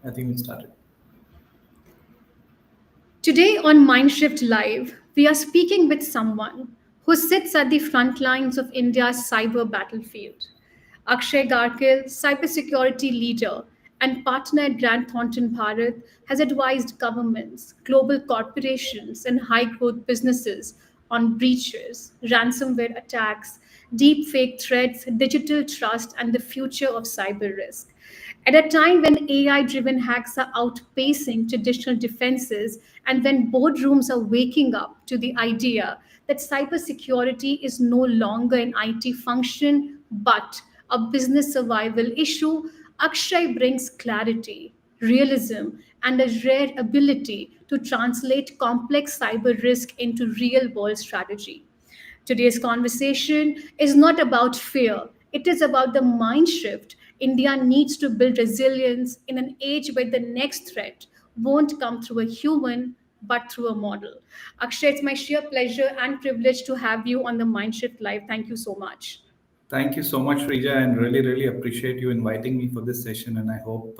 I think we started. Today on MindShift Live, we are speaking with someone who sits at the front lines of India's cyber battlefield. Akshay Garkel, cybersecurity leader and partner at Grant Thornton Bharat, has advised governments, global corporations, and high growth businesses on breaches, ransomware attacks, deepfake threats, digital trust, and the future of cyber risk. At a time when AI driven hacks are outpacing traditional defenses, and when boardrooms are waking up to the idea that cybersecurity is no longer an IT function but a business survival issue, Akshay brings clarity, realism, and a rare ability to translate complex cyber risk into real world strategy. Today's conversation is not about fear, it is about the mind shift. India needs to build resilience in an age where the next threat won't come through a human but through a model. Akshay, it's my sheer pleasure and privilege to have you on the Mindshift Live. Thank you so much. Thank you so much, Rija, and really appreciate you inviting me for this session. And I hope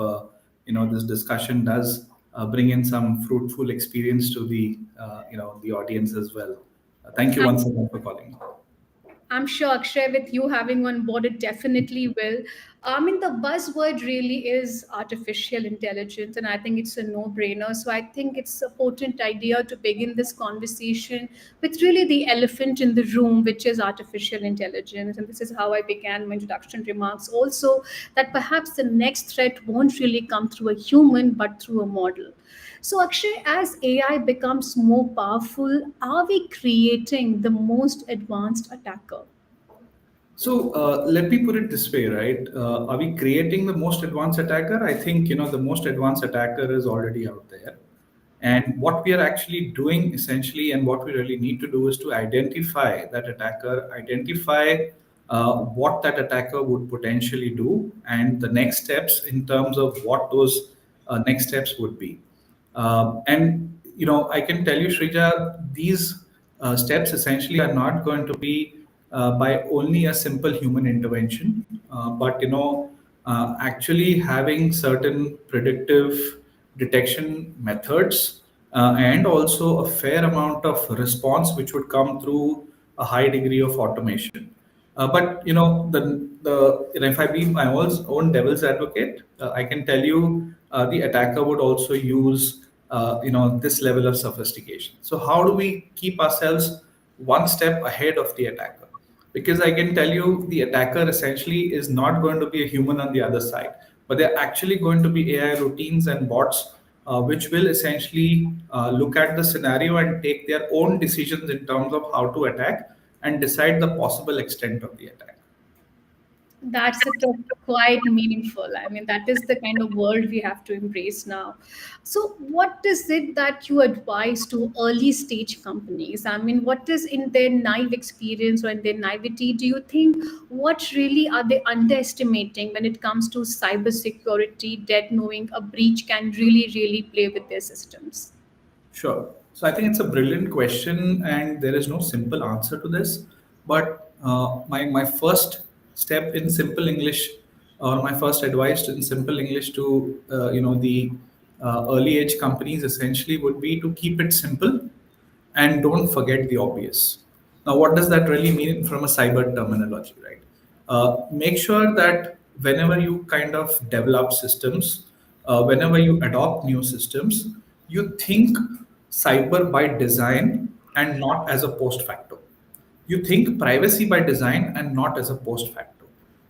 this discussion does bring in some fruitful experience to the audience as well. Thank you once again for calling. I'm sure Akshay, with you having on board, it definitely will. I mean, the buzzword really is artificial intelligence, and I think it's a no-brainer. So I think it's a potent idea to begin this conversation with really the elephant in the room, which is artificial intelligence. And this is how I began my introduction remarks. Also, that perhaps the next threat won't really come through a human, but through a model. So, Akshay, as AI becomes more powerful, are we creating the most advanced attacker? So let me put it this way, right? Are we creating the most advanced attacker? I think the most advanced attacker is already out there. And what we are actually doing essentially, and what we really need to do is to identify that attacker, identify what that attacker would potentially do, and the next steps in terms of what those next steps would be. And I can tell you, Shrija, these steps essentially are not going to be by only a simple human intervention, but actually having certain predictive detection methods and also a fair amount of response which would come through a high degree of automation. But if I be my own devil's advocate, I can tell you the attacker would also use this level of sophistication. So how do we keep ourselves one step ahead of the attacker? Because I can tell you the attacker essentially is not going to be a human on the other side, but they're actually going to be AI routines and bots which will essentially look at the scenario and take their own decisions in terms of how to attack and decide the possible extent of the attack. Quite meaningful. I mean, that is the kind of world we have to embrace now. So, what is it that you advise to early stage companies? I mean, what is in their naive experience or in their naivety? Do you think what really are they underestimating when it comes to cybersecurity, that knowing a breach can really play with their systems? Sure. So I think it's a brilliant question, and there is no simple answer to this. But my first step in simple English, or my first advice in simple English to the early age companies essentially would be to keep it simple and don't forget the obvious. Now, what does that really mean from a cyber terminology, right? Make sure that whenever you kind of develop systems, whenever you adopt new systems, you think cyber by design and not as a post facto. You think privacy by design and not as a post facto.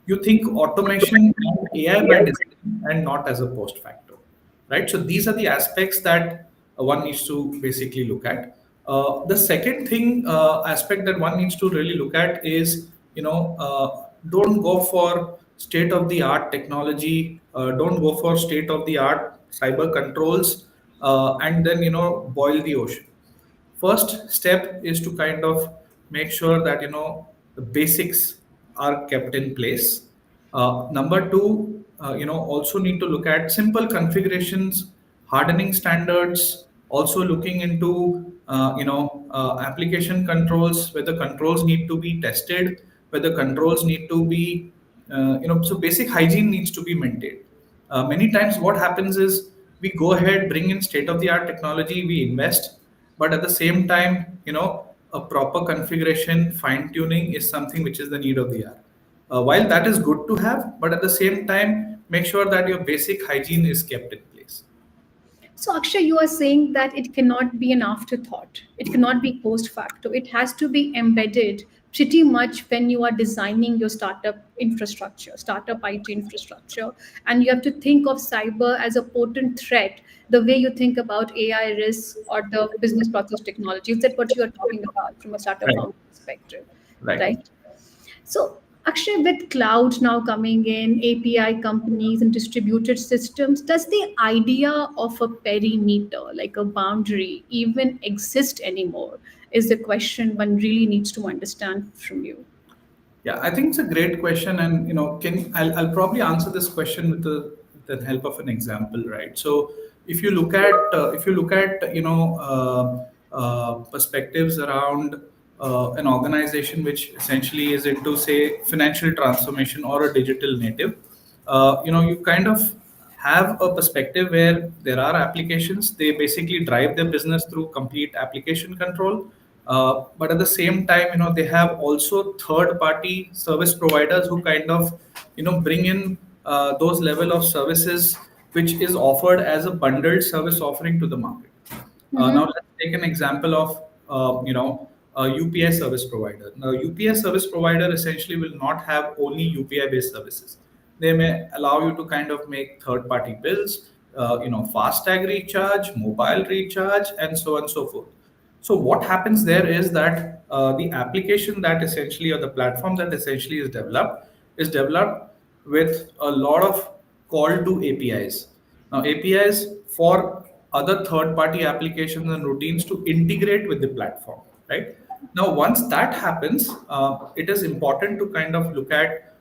You think automation and AI by design and not as a post facto, right? So these are the aspects that one needs to basically look at. The second thing aspect that one needs to really look at is don't go for state of the art technology, don't go for state of the art cyber controls, and then boil the ocean. First step is to kind of make sure that the basics are kept in place. Number two, also need to look at simple configurations, hardening standards, also looking into application controls, whether controls need to be tested, whether controls need to be so basic hygiene needs to be maintained. Many times what happens is we go ahead, bring in state of the art technology, we invest, but at the same time, a proper configuration, fine tuning is something which is the need of the hour. While that is good to have, but at the same time, make sure that your basic hygiene is kept in place. So, Akshay, you are saying that it cannot be an afterthought. It cannot be post facto. It has to be embedded pretty much when you are designing your startup infrastructure, startup IT infrastructure. And you have to think of cyber as a potent threat, the way you think about AI risks or the business process technology. Is that what you are talking about from a startup Right. founder perspective, Right. right? So, Akshay, with cloud now coming in, API companies and distributed systems, does the idea of a perimeter, like a boundary, even exist anymore? Is the question one really needs to understand from you. Yeah, I think it's a great question, and can I'll probably answer this question with the help of an example, right? So if you look at perspectives around an organization which essentially is into, say, financial transformation or a digital native, you kind of have a perspective where there are applications. They basically drive their business through complete application control. But at the same time, they have also third-party service providers who kind of, bring in those level of services which is offered as a bundled service offering to the market. Now Mm-hmm. let's take an example of a UPI service provider. Now UPI service provider essentially will not have only UPI based services. They may allow you to kind of make third party bills, FASTag recharge, mobile recharge, and so on and so forth. So what happens there is that the application that essentially, or the platform that essentially is developed with a lot of call to APIs. Now APIs for other third party applications and routines to integrate with the platform, right? Now once that happens, it is important to kind of look at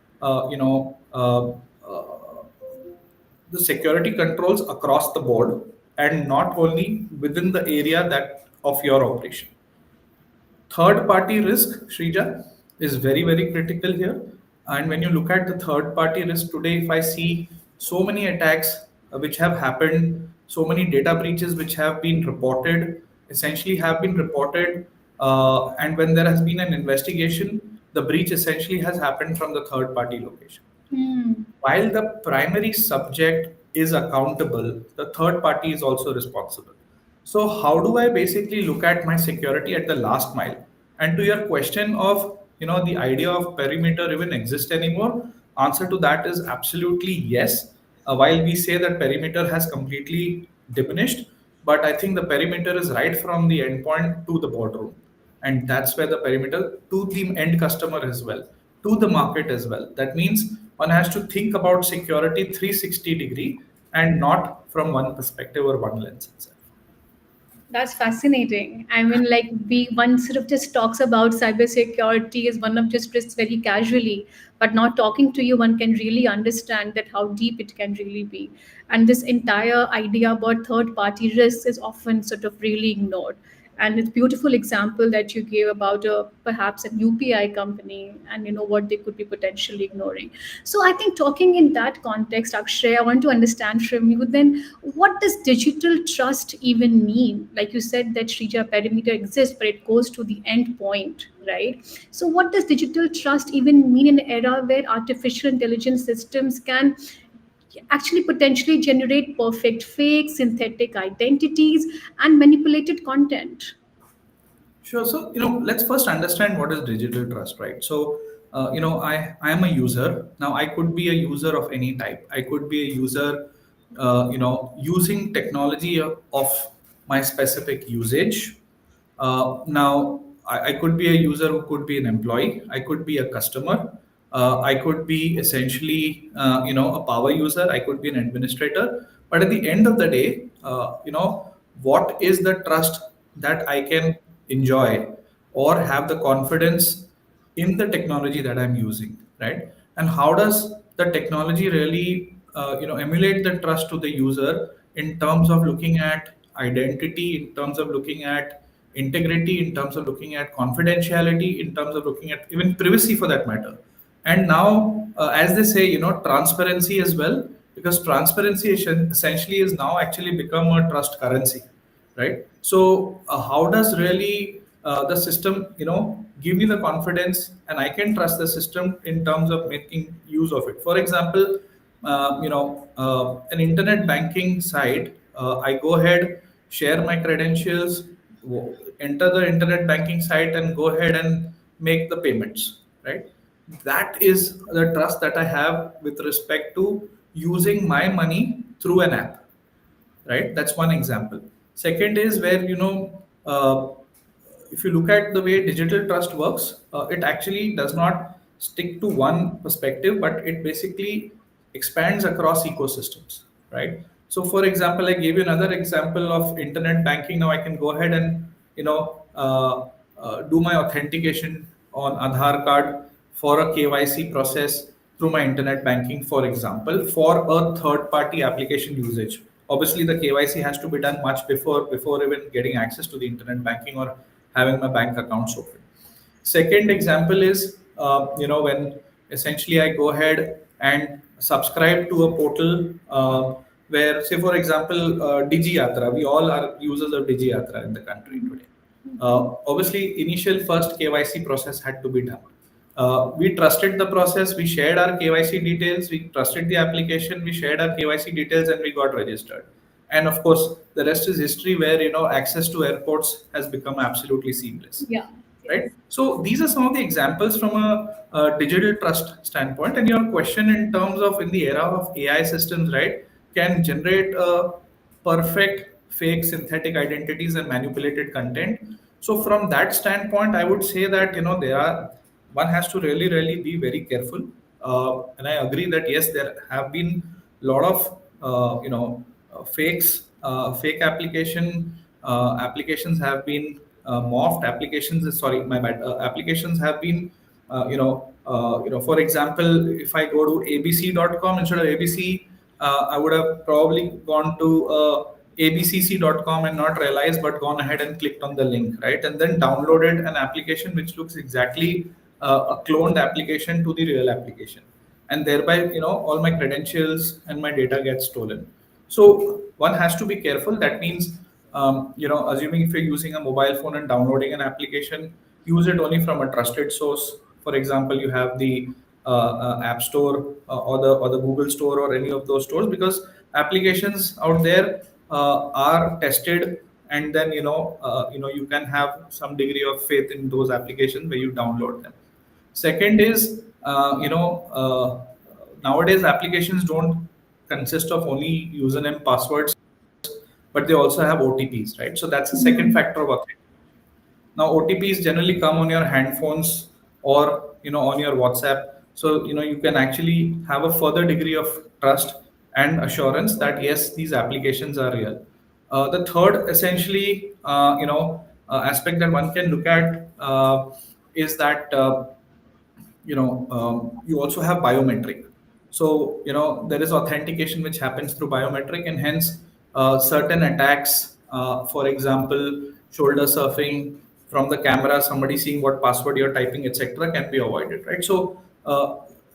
the security controls across the board and not only within the area that of your operation. Third party risk, Shrija, is very, very critical here. And when you look at the third party risk today, if I see so many attacks which have happened, so many data breaches which have been reported, essentially have been reported, and when there has been an investigation, the breach essentially has happened from the third party location. Hmm. While the primary subject is accountable, the third party is also responsible. So, how do I basically look at my security at the last mile? And to your question of, the idea of perimeter even exist anymore, answer to that is absolutely yes. While we say that perimeter has completely diminished, but I think the perimeter is right from the endpoint to the boardroom, and that's where the perimeter to the end customer as well, to the market as well. That means one has to think about security 360-degree and not from one perspective or one lens itself. That's fascinating. I mean, like we one sort of just talks about cybersecurity as one of just risks very casually, but not talking to you, one can really understand that how deep it can really be. And this entire idea about third-party risks is often sort of really ignored. And it's beautiful example that you gave about a perhaps an UPI company and what they could be potentially ignoring. So I think talking in that context, Akshay, I want to understand from you then what does digital trust even mean? Like you said that Srija perimeter exists, but it goes to the end point, right? So what does digital trust even mean in an era where artificial intelligence systems can actually potentially generate perfect fake, synthetic identities, and manipulated content? Sure. So, let's first understand what is digital trust, right? So, I am a user. Now, I could be a user of any type. I could be a user, using technology of my specific usage. Now, I could be a user who could be an employee. I could be a customer. I could be essentially, a power user. I could be an administrator. But at the end of the day, what is the trust that I can enjoy or have the confidence in the technology that I'm using, right? And how does the technology really, emulate the trust to the user in terms of looking at identity, in terms of looking at integrity, in terms of looking at confidentiality, in terms of looking at even privacy for that matter. And now, as they say, transparency as well. because transparency essentially is now actually become a trust currency, right? So how does really the system, give me the confidence, and I can trust the system in terms of making use of it. For example, an internet banking site, I go ahead, share my credentials, enter the internet banking site, and go ahead and make the payments, right? That is the trust that I have with respect to using my money through an app, right? That's one example. Second is where, if you look at the way digital trust works, it actually does not stick to one perspective, but it basically expands across ecosystems, right? So, for example, I gave you another example of internet banking. Now I can go ahead and do my authentication on Aadhaar card for a KYC process through my internet banking, for example, for a third-party application usage. Obviously, the KYC has to be done much before even getting access to the internet banking or having my bank accounts open. Second example is, when essentially I go ahead and subscribe to a portal where, say, for example, DigiYatra. We all are users of DigiYatra in the country today. Obviously, initial first KYC process had to be done. We trusted the process. We shared our KYC details. We trusted the application. We shared our KYC details, and we got registered. And of course, the rest is history. Where access to airports has become absolutely seamless, Yeah. right? Yes. So these are some of the examples from a digital trust standpoint. And your question in terms of in the era of AI systems, right, can generate a perfect fake synthetic identities and manipulated content. So from that standpoint, I would say that there are one has to really be very careful. And I agree that yes, there have been a lot of fake applications have been morphed. Applications, sorry, my bad. Applications have been, for example, if I go to abc.com instead of ABC, I would have probably gone to abcc.com and not realized, but gone ahead and clicked on the link, right? And then downloaded an application which looks exactly a cloned application to the real application. And thereby, all my credentials and my data get stolen. So one has to be careful. That means, assuming if you're using a mobile phone and downloading an application, use it only from a trusted source. For example, you have the App Store or the Google Store or any of those stores, because applications out there are tested, and then you can have some degree of faith in those applications where you download them. Second is, nowadays applications don't consist of only username passwords, but they also have OTPs, right? So that's the second factor of authentication. Now OTPs generally come on your handphones or on your WhatsApp. So you can actually have a further degree of trust and assurance that yes, these applications are real. The third essentially aspect that one can look at is that you also have biometric. So there is authentication which happens through biometric, and hence certain attacks, for example, shoulder surfing from the camera, somebody seeing what password you're typing, etc., can be avoided, right? So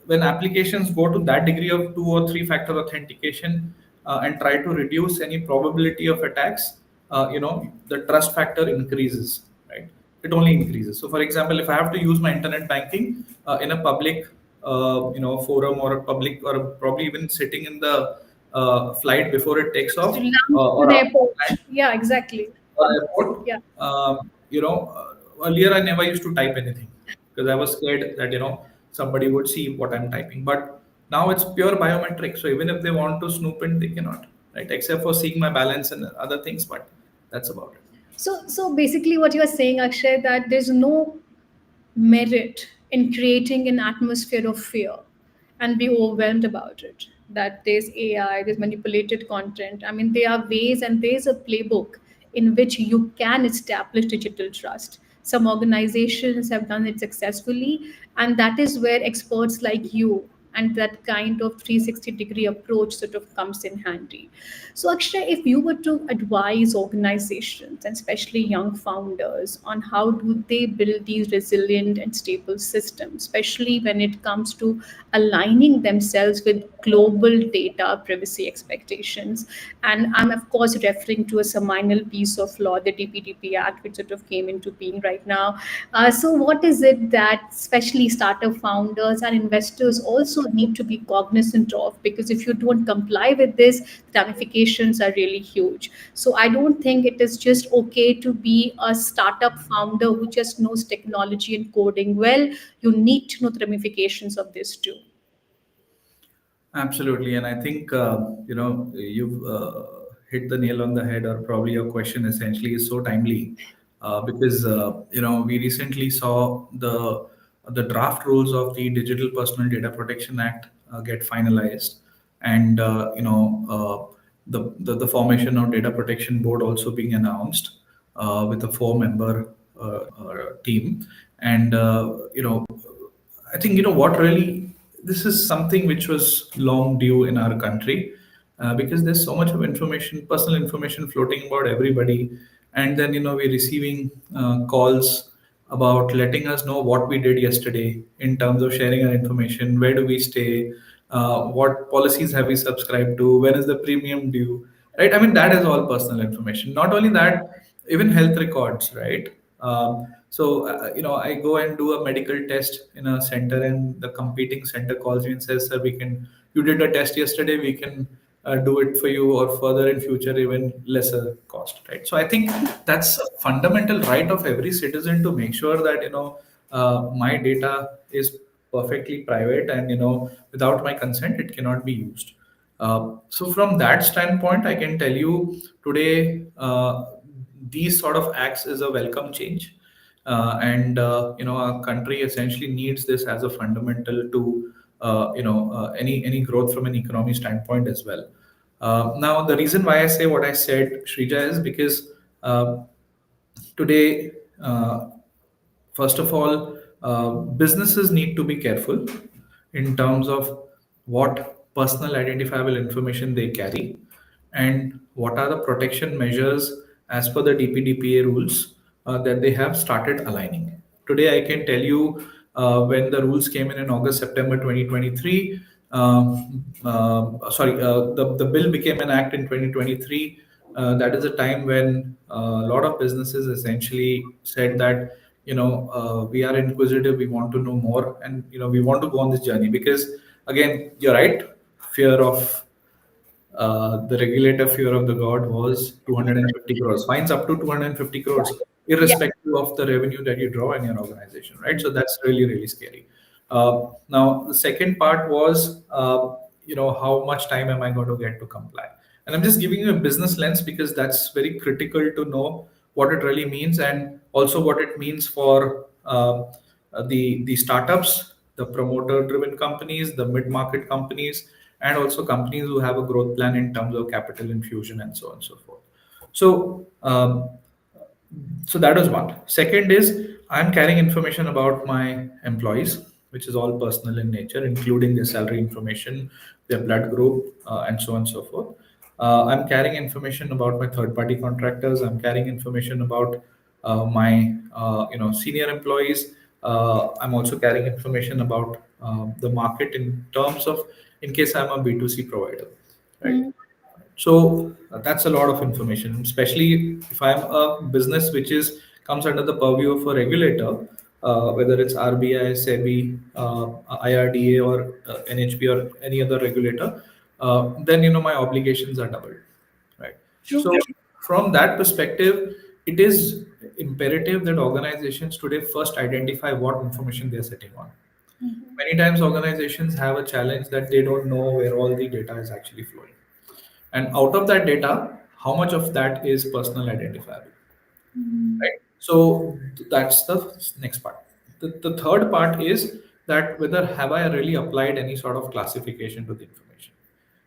when applications go to that degree of 2 or 3 factor authentication and try to reduce any probability of attacks, the trust factor increases, right? It only increases. So, for example, if I have to use my internet banking in a public, forum, or a public, or probably even sitting in the flight before it takes To off, land to or an after airport. land, Yeah, exactly. or airport, Yeah. earlier I never used to type anything because I was scared that somebody would see what I'm typing. But now it's pure biometric. So even if they want to snoop in, they cannot, right? Except for seeing my balance and other things, but that's about it. So basically, what you are saying, Akshay, that there's no merit in creating an atmosphere of fear and be overwhelmed about it. That there's AI, there's manipulated content. I mean, there are ways and there's a playbook in which you can establish digital trust. Some organizations have done it successfully, and that is where experts like you and that kind of 360-degree approach sort of comes in handy. So, Akshay, if you were to advise organizations and especially young founders on how do they build these resilient and stable systems, especially when it comes to aligning themselves with global data privacy expectations, and I'm of course referring to a seminal piece of law, the DPDP Act, which sort of came into being right now. So, what is it that especially startup founders and investors also need to be cognizant of? Because if you don't comply with this, the ramifications are really huge. So, I don't think it is just okay to be a startup founder who just knows technology and coding well. You need to know the ramifications of this too. Absolutely, and I think you've hit the nail on the head, or probably your question essentially is so timely because we recently saw the draft rules of the Digital Personal Data Protection Act get finalized, and the formation of Data Protection Board also being announced with a four-member team, and I think what really this is something which was long due in our country because there's so much of information, personal information floating about everybody, and then we're receiving calls about letting us know what we did yesterday in terms of sharing our information, where do we stay, what policies have we subscribed to, when is the premium due, right? I mean that is all personal information. Not only that, even health records, right? I go and do a medical test in a center, and the competing center calls me and says, "Sir, we can. You did a test yesterday. We can do it for you, or further in future, even lesser cost." Right. So I think that's a fundamental right of every citizen to make sure that my data is perfectly private, and without my consent, it cannot be used. So from that standpoint, I can tell you today, these sort of acts is a welcome change, and our country essentially needs this as a fundamental to any growth from an economy standpoint as well. Now, the reason why I say what I said, Shrija, is because today. First of all, businesses need to be careful in terms of what personal identifiable information they carry and what are the protection measures as per the DPDPA rules that they have started aligning. Today, I can tell you when the rules came in August, September 2023. The bill became an act in 2023. That is a time when a lot of businesses essentially said that we are inquisitive, we want to know more, and we want to go on this journey because again, you're right, fear of the regulator fear of the god was 250 crores, fines up to 250 crores, Yeah. irrespective of the revenue that you draw in your organization, right? So that's really, really scary. Now, the second part was, how much time am I going to get to comply? And I'm just giving you a business lens because that's very critical to know what it really means, and also what it means for the startups, the promoter-driven companies, the mid-market companies, and also companies who have a growth plan in terms of capital infusion and so on and so forth. So, so that was one. Second is I'm carrying information about my employees, which is all personal in nature, including their salary information, their blood group, and so on and so forth. I'm carrying information about my third-party contractors. I'm carrying information about my senior employees. I'm also carrying information about the market in terms of in case I'm a B2C provider, right? So that's a lot of information, especially if I'm a business which is comes under the purview of a regulator, whether it's RBI, SEBI, IRDA, or NHB, or any other regulator. Then my obligations are doubled, right? True. So from that perspective, it is imperative that organizations today first identify what information they're sitting on. Many times organizations have a challenge that they don't know where all the data is actually flowing, and out of that data, how much of that is personal identifiable, right? So that's the next part. The third part is that whether have I really applied any sort of classification to the information,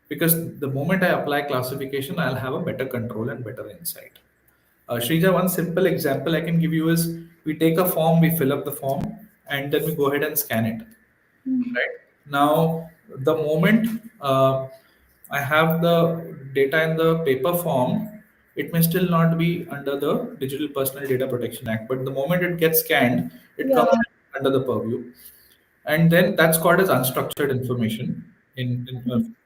because the moment I apply classification, I'll have a better control and better insight. Shrija, one simple example I can give you is we take a form, we fill up the form, and then we go ahead and scan it, right? Now, the moment I have the data in the paper form, it may still not be under the Digital Personal Data Protection Act. But the moment it gets scanned, it Yeah. comes under the purview. And then that's called as unstructured information in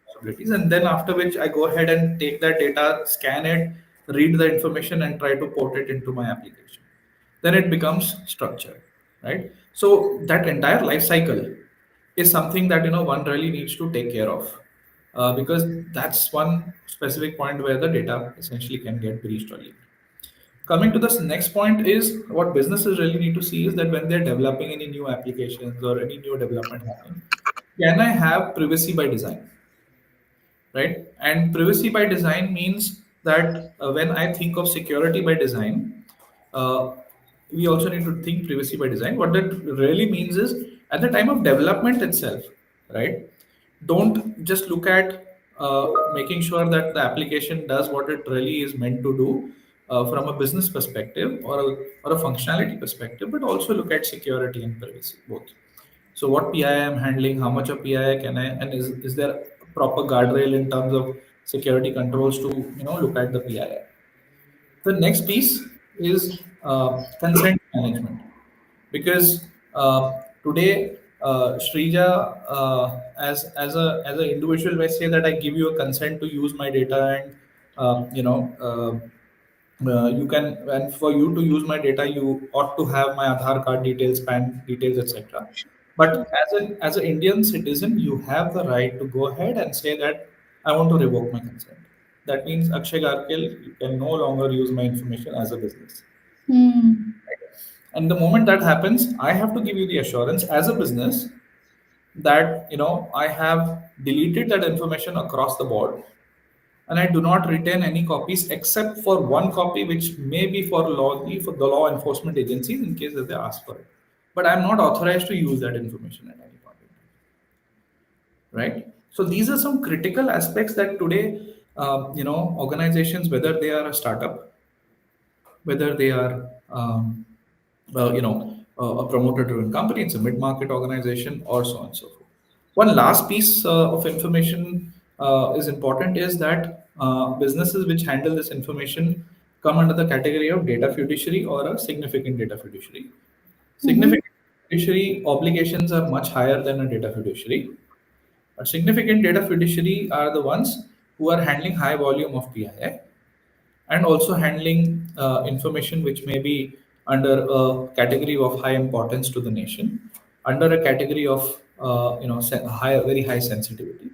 possibilities. And then after which I go ahead and take that data, scan it, read the information, and try to port it into my application. Then it becomes structured, right? So that entire life cycle is something that one really needs to take care of, because that's one specific point where the data essentially can get breached or leaked. Coming to this next point is what businesses really need to see is that when they're developing any new applications or any new development happening, can I have privacy by design, right? And privacy by design means that when I think of security by design, uh, we also need to think privacy by design. What that really means is at the time of development itself, right? Don't just look at making sure that the application does what it really is meant to do from a business perspective or a functionality perspective, but also look at security and privacy both. So what PI I am handling, how much of PI can I, and is there a proper guardrail in terms of security controls to look at the PI? The next piece is consent management, because today Srija, as an individual may say that I give you a consent to use my data, and you can, and for you to use my data you ought to have my Aadhaar card details, PAN details, etc. But as an Indian citizen, you have the right to go ahead and say that I want to revoke my consent. That means, Akshay Garkel, you can no longer use my information as a business. Hmm. And the moment that happens, I have to give you the assurance as a business that I have deleted that information across the board, and I do not retain any copies except for one copy, which may be for the law enforcement agencies in case that they ask for it. But I'm not authorized to use that information at any point in time, right? So these are some critical aspects that today, organizations, whether they are a startup, whether they are, a promoter-driven company, it's a mid-market organization, or so on and so forth. One last piece of information is important is that businesses which handle this information come under the category of data fiduciary or a significant data fiduciary. Mm-hmm. Significant fiduciary obligations are much higher than a data fiduciary. A significant data fiduciary are the ones who are handling high volume of PII and also handling information which may be under a category of high importance to the nation, under a category of very high sensitivity,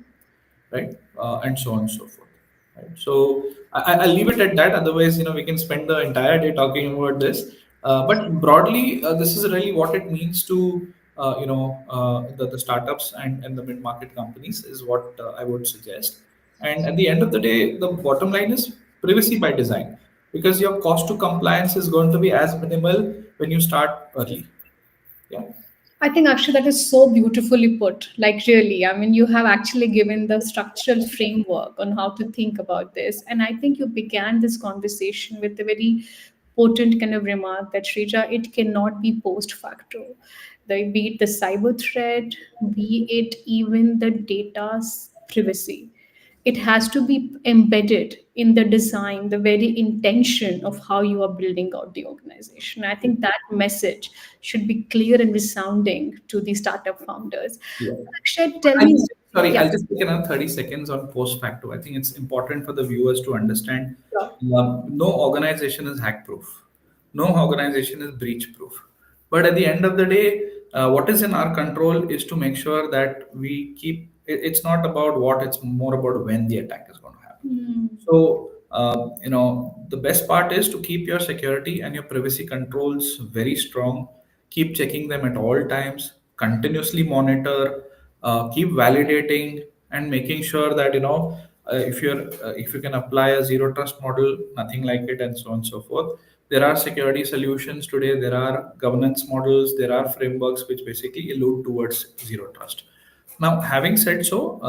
right? And so on and so forth. Right. So I'll leave it at that. Otherwise, we can spend the entire day talking about this. But broadly, this is really what it means to the startups and the mid-market companies is what I would suggest. And at the end of the day, the bottom line is privacy by design, because your cost to compliance is going to be as minimal when you start early. Yeah. I think actually that is so beautifully put. Like, really, I mean, you have actually given the structural framework on how to think about this. And I think you began this conversation with a very potent kind of remark that, Shrija, it cannot be post facto. Be it the cyber threat, be it even the data's privacy, it has to be embedded in the design, the very intention of how you are building out the organization. I think that message should be clear and resounding to the startup founders. Yeah. Akshay, tell I'll me. just, sorry, Yeah, I'll just take another 30 seconds on post facto. I think it's important for the viewers to understand sure. no organization is hack proof, no organization is breach proof. But at the end of the day, what is in our control is to make sure that we keep it's not about what, it's more about when the attack is going to happen. Hmm. So, the best part is to keep your security and your privacy controls very strong. Keep checking them at all times. Continuously monitor. Keep validating and making sure that if you can apply a zero trust model, nothing like it, and so on and so forth. There are security solutions today. There are governance models. There are frameworks which basically allude towards zero trust. Now, having said so,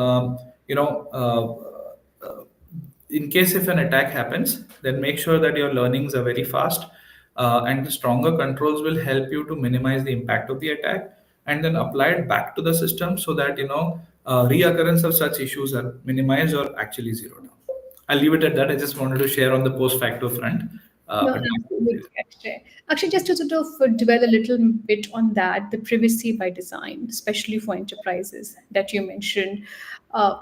in case if an attack happens, then make sure that your learnings are very fast, and the stronger controls will help you to minimize the impact of the attack and then apply it back to the system so that reoccurrence of such issues are minimized or actually zeroed down. I'll leave it at that. I just wanted to share on the post facto front. No, But absolutely, Akshay. Actually, just to sort of dwell a little bit on that, the privacy by design, especially for enterprises that you mentioned. Uh,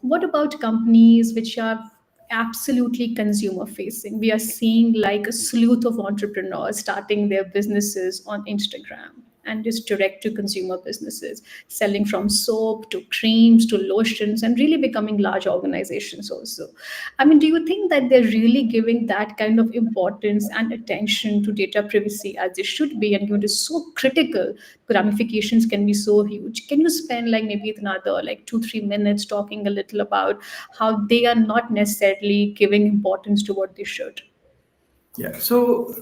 what about companies which are absolutely consumer facing? We are seeing like a slew of entrepreneurs starting their businesses on Instagram and just direct to consumer businesses, selling from soap to creams to lotions and really becoming large organizations also. I mean, do you think that they're really giving that kind of importance and attention to data privacy as they should be, and it is so critical? The ramifications can be so huge. Can you spend like maybe another like 2-3 minutes talking a little about how they are not necessarily giving importance to what they should? yeah, so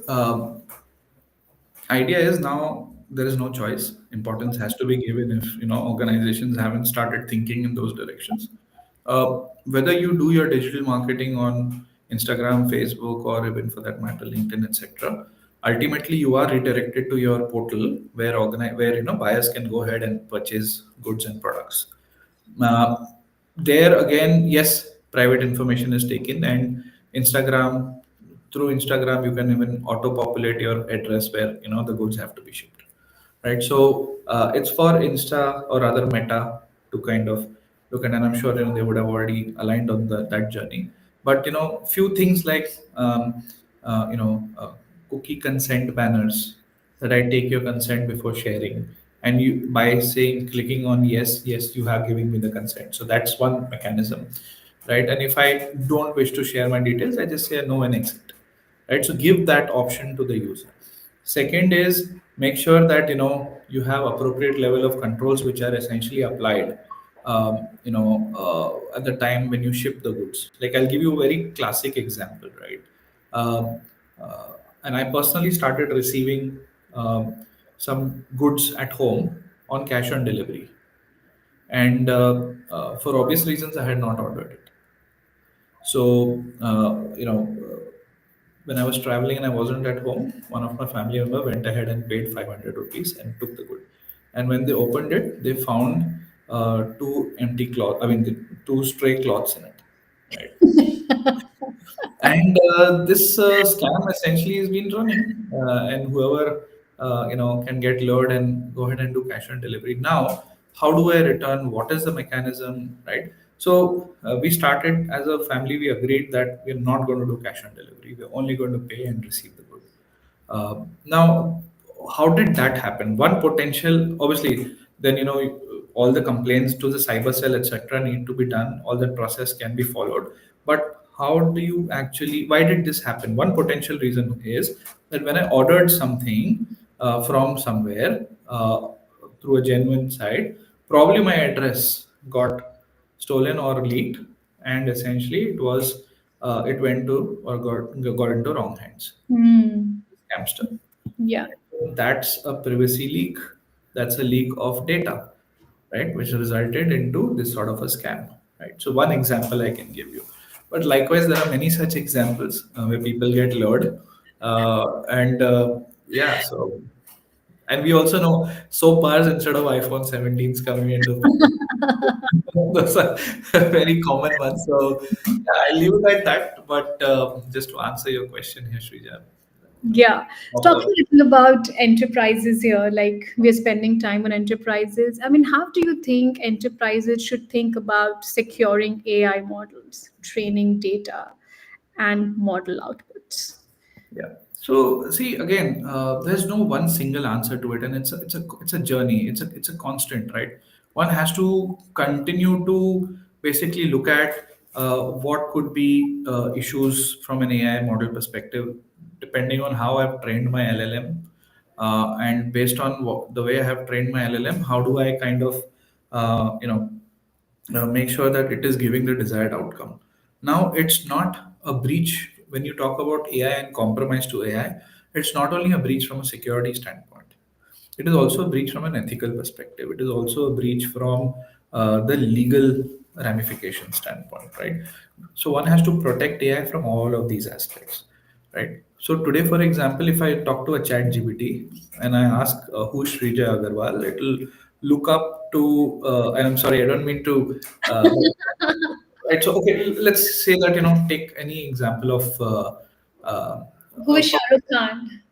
idea is now there is no choice. Importance has to be given if organizations haven't started thinking in those directions. Whether you do your digital marketing on Instagram, Facebook, or even for that matter LinkedIn, etc., ultimately you are redirected to your portal where buyers can go ahead and purchase goods and products. uh, there again, yes, private information is taken, and Instagram, through Instagram, you can even auto populate your address where the goods have to be shipped, right? So it's for Insta or other Meta to kind of look at, and I'm sure they would have already aligned on that journey. But few things like uh, you know uh, cookie consent banners, that I take your consent before sharing, and you by saying clicking on yes, yes, you have given me the consent. So that's one mechanism, right? And if I don't wish to share my details, I just say no and exit, right? So give that option to the user. Second is make sure that you have appropriate level of controls which are essentially applied at the time when you ship the goods. Like I'll give you a very classic example, right? um, uh, and I personally started receiving some goods at home on cash on delivery, and for obvious reasons I had not ordered it. So, when I was traveling and I wasn't at home, one of my family member went ahead and paid 500 rupees and took the good. And when they opened it, they found two empty cloth. I mean, two stray cloths in it, right? And this scam essentially has been running, and whoever can get lured and go ahead and do cash on delivery. Now, how do I return? What is the mechanism, right? So we started as a family. We agreed that we're not going to do cash on delivery. We're only going to pay and receive the good. Now, how did that happen? One potential, obviously, then all the complaints to the cyber cell, etc., need to be done. All that process can be followed. But how do you actually? Why did this happen? One potential reason is that when I ordered something from somewhere through a genuine site, probably my address got stolen or leaked, and essentially it went to or got into wrong hands, Hmm. scamster. Yeah. That's a privacy leak. That's a leak of data, right? Which resulted into this sort of a scam, right? So one example I can give you, but likewise there are many such examples where people get lured, and yeah. So and we also know soap bars instead of iPhone 17s coming into picture. Those are very common ones. So yeah, I leave it at that. But just to answer your question here, Shrija, Yeah. uh, Talking a little about enterprises here, like we're spending time on enterprises. I mean, how do you think enterprises should think about securing AI models, training data, and model outputs? yeah. So see again, there's no one single answer to it, and it's a journey. It's a constant, right? One has to continue to basically look at what could be issues from an AI model perspective, depending on how I've trained my LLM, and based on the way I have trained my LLM, how do I kind of make sure that it is giving the desired outcome. Now, it's not a breach when you talk about AI and compromise to AI. It's not only a breach from a security standpoint, it is also a breach from an ethical perspective. It is also a breach from the legal ramification standpoint, right? So one has to protect AI from all of these aspects, right? So today, for example, if I talk to a chat GPT and I ask who's Shrija Agarwal, it'll look up to, and I'm sorry, I don't mean to. Right. So, okay, let's say that, take any example of uh, Who a, is Shah Rukh Khan?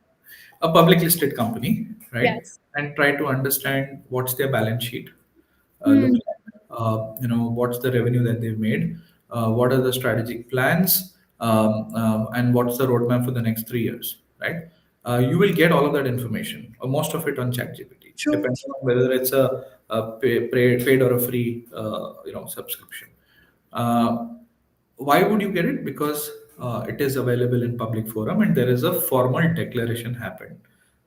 a public listed company, right? Yes. And try to understand what's their balance sheet look Hmm. like. What's the revenue that they've made? What are the strategic plans? And what's the roadmap for the next 3 years, right? You will get all of that information, or most of it on ChatGPT, True. depending on whether it's a paid or a free, subscription. Uh, why would you get it? Because it is available in public forum, and there is a formal declaration happened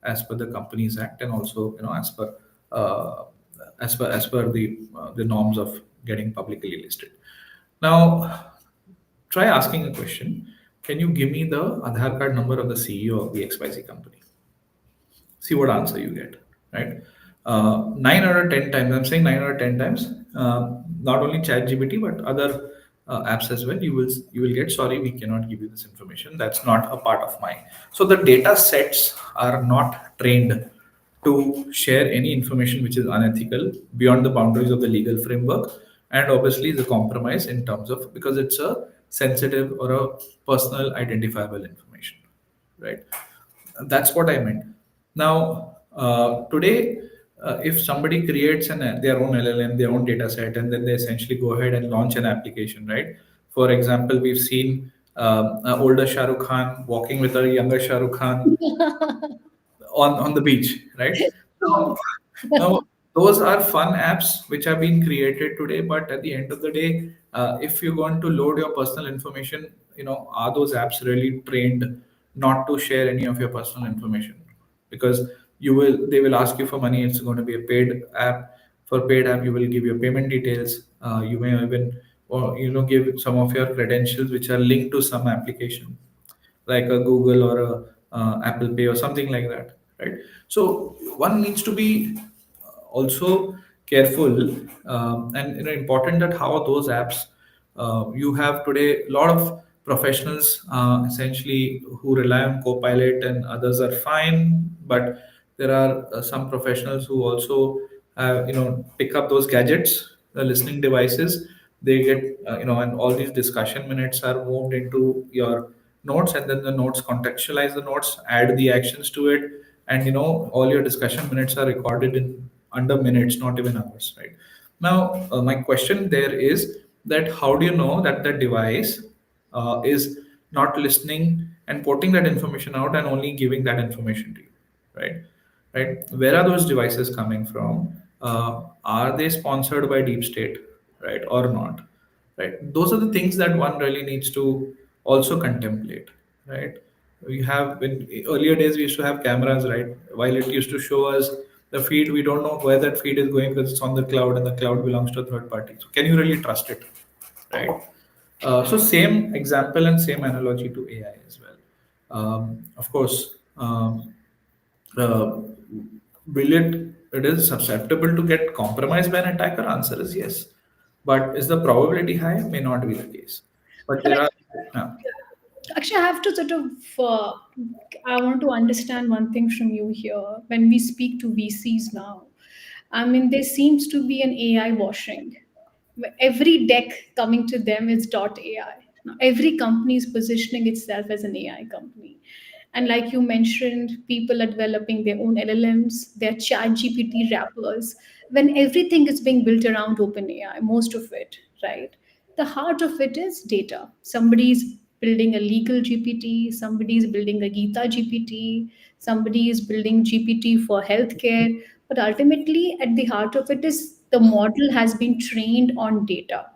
as per the Companies Act, and also, uh, as per the norms of getting publicly listed. Now, try asking a question. Can you give me the Aadhaar card number of the CEO of the XYZ company? See what answer you get, right? 9 out of 10 times, I'm saying 9 out of 10 times, not only ChatGPT but other apps as well, you will get, sorry, we cannot give you this information, that's not a part of my. So the data sets are not trained to share any information which is unethical beyond the boundaries of the legal framework, and obviously the compromise in terms of, because it's a sensitive or a personal identifiable information, right? That's what I meant. Now, today, if somebody creates their own LLM, their own data set, and then they essentially go ahead and launch an application, right? For example, we've seen an older Shah Rukh Khan walking with a younger Shah Rukh Khan on the beach, right? Now, now, those are fun apps which have been created today, but at the end of the day, if you're going to load your personal information, are those apps really trained not to share any of your personal information? Because they will ask you for money. It's going to be a paid app. For paid app, you will give your payment details. You may even, or give some of your credentials which are linked to some application like a Google or a Apple Pay or something like that, right? So one needs to be also careful, and important that how those apps, you have today a lot of professionals essentially who rely on Copilot, and others are fine, but there are some professionals who also pick up those gadgets, the listening devices. They get, and all these discussion minutes are moved into your notes, and then the notes contextualize the notes, add the actions to it, and all your discussion minutes are recorded in under minutes, not even hours, right? Now, my question there is that how do you know that the device is not listening and putting that information out and only giving that information to you, right? Right? Where are those devices coming from? Are they sponsored by deep state, right, or not? Right? Those are the things that one really needs to also contemplate, right? We have, in earlier days we used to have cameras, right? While it used to show us the feed, we don't know where that feed is going because it's on the cloud, and the cloud belongs to a third party. So can you really trust it, right? So same example and same analogy to AI as well. Of course, uh, will it is susceptible to get compromised by an attacker? Answer is yes, but is the probability high? May not be the case. But But there are, uh, actually, I have to sort of, I want to understand one thing from you here. When we speak to VCs now, I mean, there seems to be an AI washing. Every deck coming to them is .ai. Now, every company is positioning itself as an AI company. And like you mentioned, people are developing their own LLMs, their chat GPT wrappers, when everything is being built around OpenAI, most of it, right? The heart of it is data. Somebody's building a legal GPT, somebody is building a Gita GPT, somebody is building GPT for healthcare. But ultimately, at the heart of it is the model has been trained on data.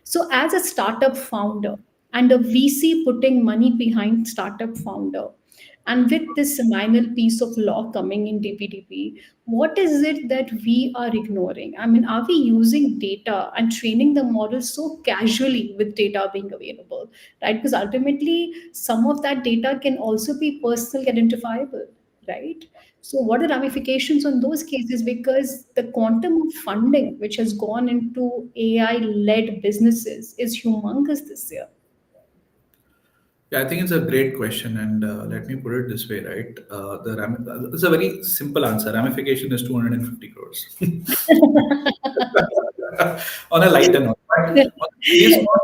So, as a startup founder and a VC putting money behind startup founder, and with this seminal piece of law coming in DPDP, what is it that we are ignoring? I mean, are we using data and training the model so casually with data being available, right? Because ultimately, some of that data can also be personally identifiable, right? So, what are the ramifications on those cases? Because the quantum of funding which has gone into AI led businesses is humongous this year. Yeah, I think it's a great question, and let me put it this way, right? It's a very simple answer. Ramification is 250 crores. On a lighter note, but on a serious note,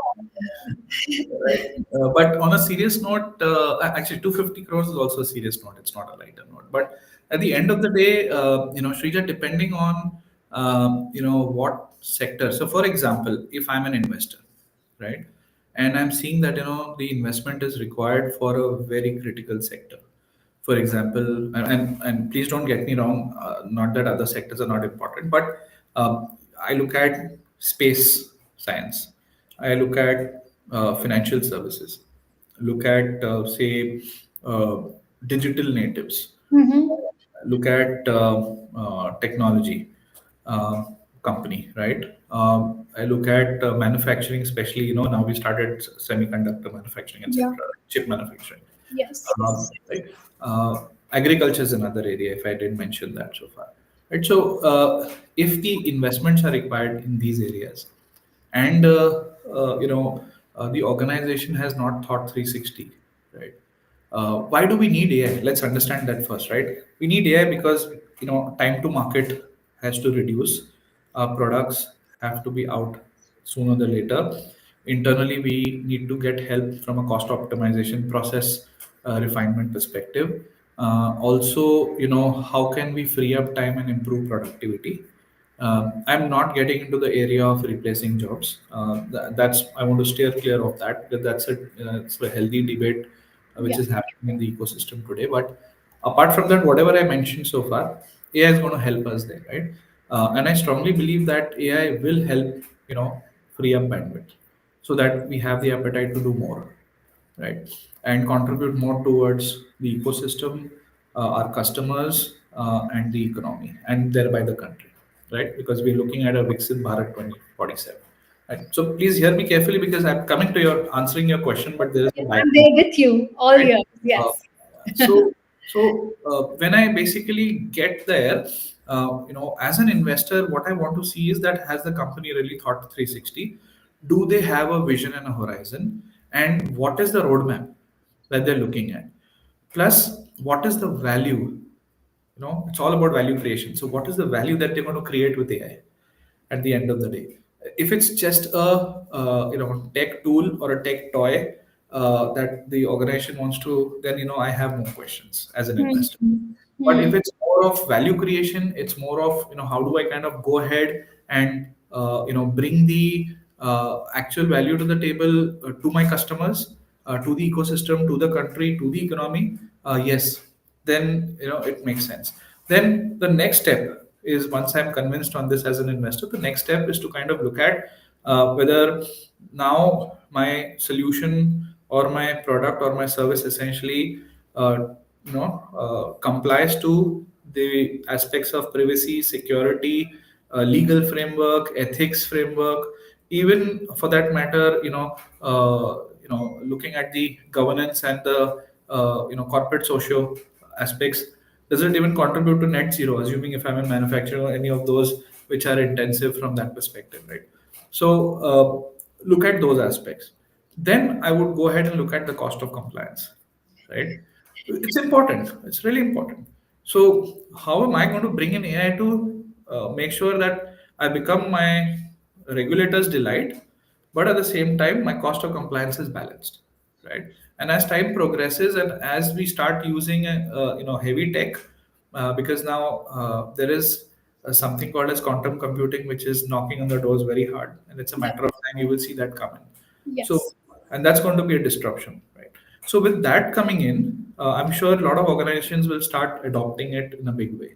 right? But on a serious note, actually, 250 crores is also a serious note. It's not a lighter note. But at the end of the day, Shrija, depending on what sector. So, for example, if I'm an investor, right, and I'm seeing that the investment is required for a very critical sector. For example, and please don't get me wrong, not that other sectors are not important, but I look at space science, I look at financial services, look at say uh, digital natives, Mm-hmm. look at technology uh, company, right? I look at manufacturing, especially now we started semiconductor manufacturing, Yeah. etc., chip manufacturing. Yes. Right? Agriculture is another area, if I did mention that so far. Right? So, if the investments are required in these areas, and the organization has not thought 360, right? Why do we need AI? Let's understand that first, right? We need AI because time to market has to reduce. Our products have to be out sooner than later. Internally, we need to get help from a cost optimization process refinement perspective. Also, how can we free up time and improve productivity? I'm not getting into the area of replacing jobs. That's I want to steer clear of that because it's a healthy debate which Yeah. is happening in the ecosystem today. But apart from that, whatever I mentioned so far, AI is going to help us there, right? And I strongly believe that AI will help free up bandwidth so that we have the appetite to do more, right? And contribute more towards the ecosystem, our customers, and the economy, and thereby the country, right? Because we're looking at a Viksit Bharat 2047. Right. So please hear me carefully because I'm coming to your answering your question, but there is a I'm background, there with you all right? year. Uh, Yes. when I basically get there, as an investor, what I want to see is that has the company really thought 360? Do they have a vision and a horizon? And what is the roadmap that they're looking at? Plus, what is the value? It's all about value creation. So, what is the value that they're going to create with AI? At the end of the day, if it's just a tech tool or a tech toy that the organization wants to, then I have more questions as an investor. Hmm. But if Hmm. it's more of value creation, it's more of how do I kind of go ahead and bring the actual value to the table to my customers, to the ecosystem, to the country, to the economy. Yes, then it makes sense. Then the next step is, once I'm convinced on this as an investor, the next step is to kind of look at whether now my solution or my product or my service essentially complies to the aspects of privacy, security, legal framework, ethics framework, even for that matter, looking at the governance and the corporate socio aspects. Does it even contribute to net zero? Assuming if I'm a manufacturer or any of those which are intensive from that perspective, right? So look at those aspects. Then I would go ahead and look at the cost of compliance, right? It's important. It's really important. So how am I going to bring in AI to make sure that I become my regulator's delight, but at the same time, my cost of compliance is balanced, right? And as time progresses, and as we start using heavy tech, because now there is something called as quantum computing, which is knocking on the doors very hard, and it's a Yeah. matter of time you will see that coming. So, Yes. and that's going to be a disruption, right? So, with that coming in, I'm sure a lot of organizations will start adopting it in a big way.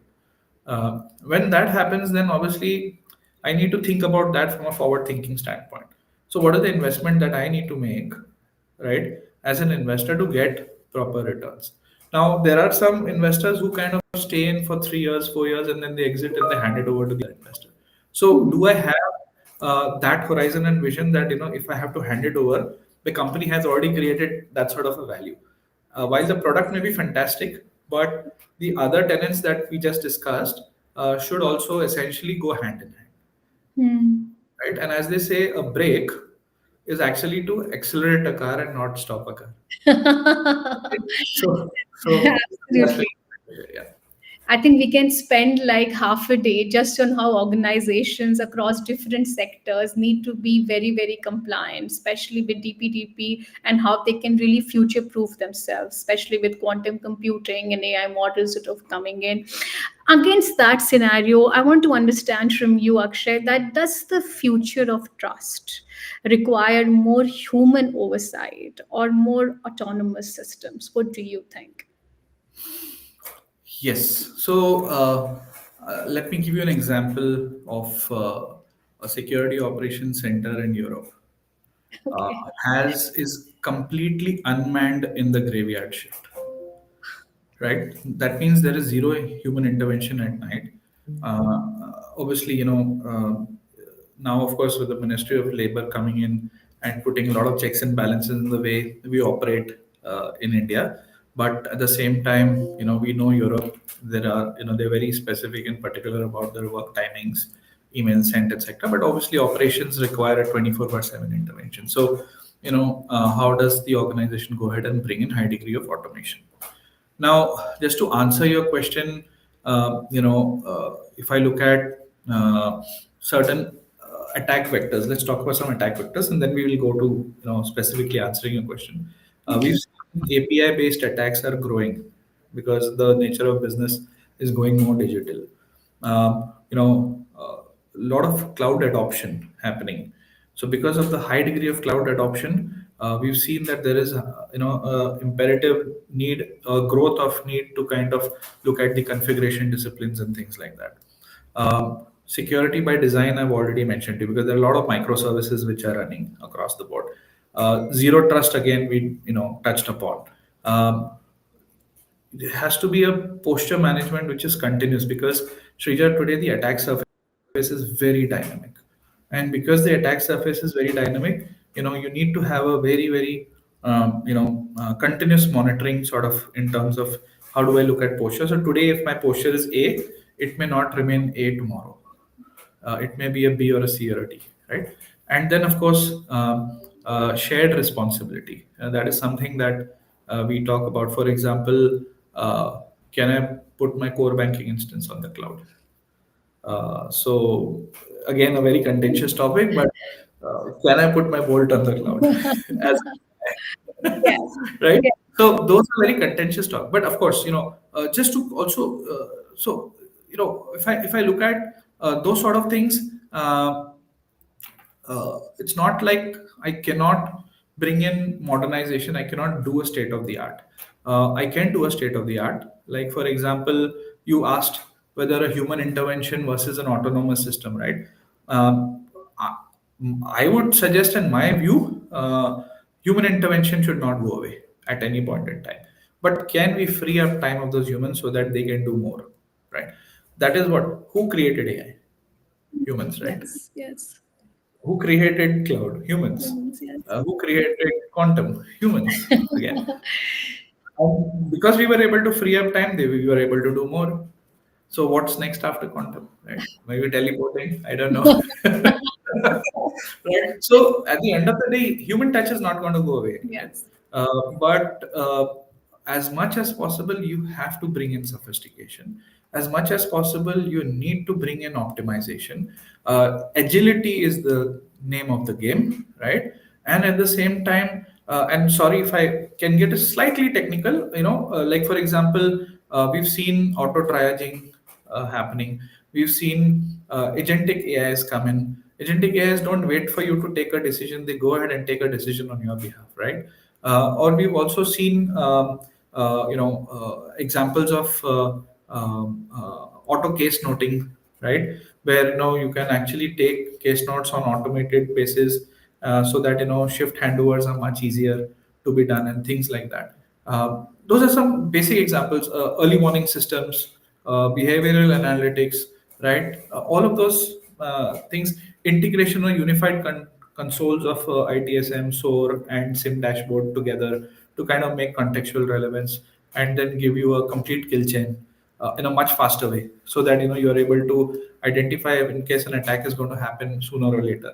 When that happens, then obviously I need to think about that from a forward thinking standpoint. So, what are the investment that I need to make, right, as an investor to get proper returns? Now, there are some investors who kind of stay in for 3 years, 4 years, and then they exit and they hand it over to the investor. So, Mhm. do I have that horizon and vision that if I have to hand it over, the company has already created that sort of a value? While the product may be fantastic, but the other tenants that we just discussed should also essentially go hand in hand, Hmm. right? And as they say, a break, is actually to accelerate a car and not stop a car. So that's Absolutely. yeah. I think we can spend like half a day just on how organizations across different sectors need to be very, very compliant, especially with DPDP, and how they can really future proof themselves, especially with quantum computing and AI models sort of coming in. Against that scenario, I want to understand from you, Akshay, that does the future of trust require more human oversight or more autonomous systems? What do you think? Yes. So let me give you an example of a security operations center in Europe. Uh, Okay. has is completely unmanned in the graveyard shift, right? That means there is zero human intervention at night. Obviously, now, of course, with the Ministry of Labor coming in and putting a lot of checks and balances in the way we operate in India, but at the same time, we know Europe. There are, they're very specific and particular about their work timings, emails sent, etc. But obviously, operations require a 24/7 intervention. So, how does the organization go ahead and bring in high degree of automation? Now, just to answer your question, if I look at certain attack vectors, let's talk about some attack vectors, and then we will go to specifically answering your question. We've Okay. seen API-based attacks are growing because the nature of business is going more digital. A lot of cloud adoption happening. So because of the high degree of cloud adoption, we've seen that there is, imperative need, growth of need to kind of look at the configuration disciplines and things like that. Security by design, I've already mentioned to you because there are a lot of microservices which are running across the board. Zero trust, again, we touched upon. It has to be a posture management which is continuous because Shrija, today the attack surface is very dynamic, and because the attack surface is very dynamic, you need to have a very very continuous monitoring sort of in terms of how do I look at posture. So today, if my posture is A, it may not remain A tomorrow. It may be a B or a C or a D, right? And then, of course, shared responsibility. That is something that we talk about. For example, can I put my core banking instance on the cloud? So, again, a very contentious topic, but can I put my Bolt on the cloud? As Yes. right? Yes. So those are very contentious talk. But of course, just to also, so if I look at those sort of things, it's not like I cannot bring in modernization. I cannot do a state of the art. I can do a state of the art. Like for example, you asked whether a human intervention versus an autonomous system, right? I I would suggest, in my view, human intervention should not go away at any point in time. But can we free up time of those humans so that they can do more, right? That is what who created AI? Humans, right? Yes. Yes. Who created cloud? Humans. Yes. Who created quantum? Humans. Again, because we were able to free up time, we were able to do more. So what's next after quantum? Right? Maybe teleporting. I don't know. Right. So at the end of the day, human touch is not going to go away. Right? Yes. But as much as possible, you have to bring in sophistication. As much as possible, you need to bring in optimization. Agility is the name of the game, right? And at the same time, and sorry if I can get a slightly technical, like for example, we've seen auto triaging happening. We've seen agentic AIs come in. Agentic AIs don't wait for you to take a decision; they go ahead and take a decision on your behalf, right? Or we've also seen, examples of auto case noting, right? Where you can actually take case notes on automated basis, so that shift handovers are much easier to be done and things like that. Those are some basic examples. Early warning systems, behavioral analytics, right? All of those things, integration or unified consoles of ITSM, SOAR, and SIM dashboard together to kind of make contextual relevance and then give you a complete kill chain in a much faster way, so that you are able to identify in case an attack is going to happen sooner or later.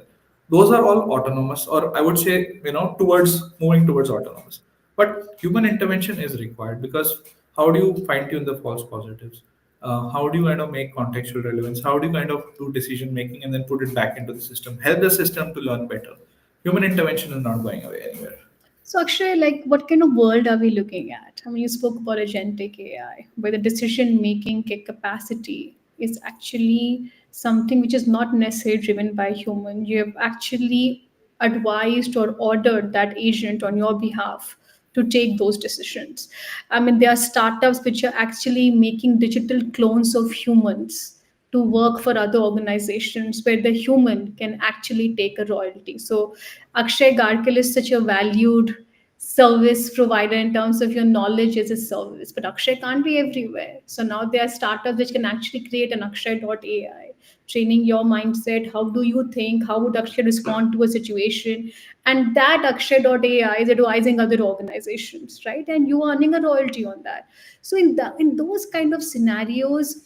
those are all autonomous, or I would say, towards moving towards autonomous. But human intervention is required, because how do you fine tune the false positives? How do you kind of make contextual relevance? How do you kind of do decision making and then put it back into the system? Help the system to learn better. Human intervention is not going away anywhere. So, Akshay, like, what kind of world are we looking at? I mean, you spoke about agentic AI, where the decision-making capacity is actually something which is not necessarily driven by human. You have actually advised or ordered that agent on your behalf to take those decisions. I mean, there are startups which are actually making digital clones of humans to work for other organizations where the human can actually take a royalty. So Akshay Garkel is such a valued service provider in terms of your knowledge as a service, but Akshay can't be everywhere. So now there are startups which can actually create an Akshay.ai, training your mindset. How do you think? How would Akshay respond to a situation? And that Akshay.ai is advising other organizations, right? And you are earning a royalty on that. So in those kind of scenarios,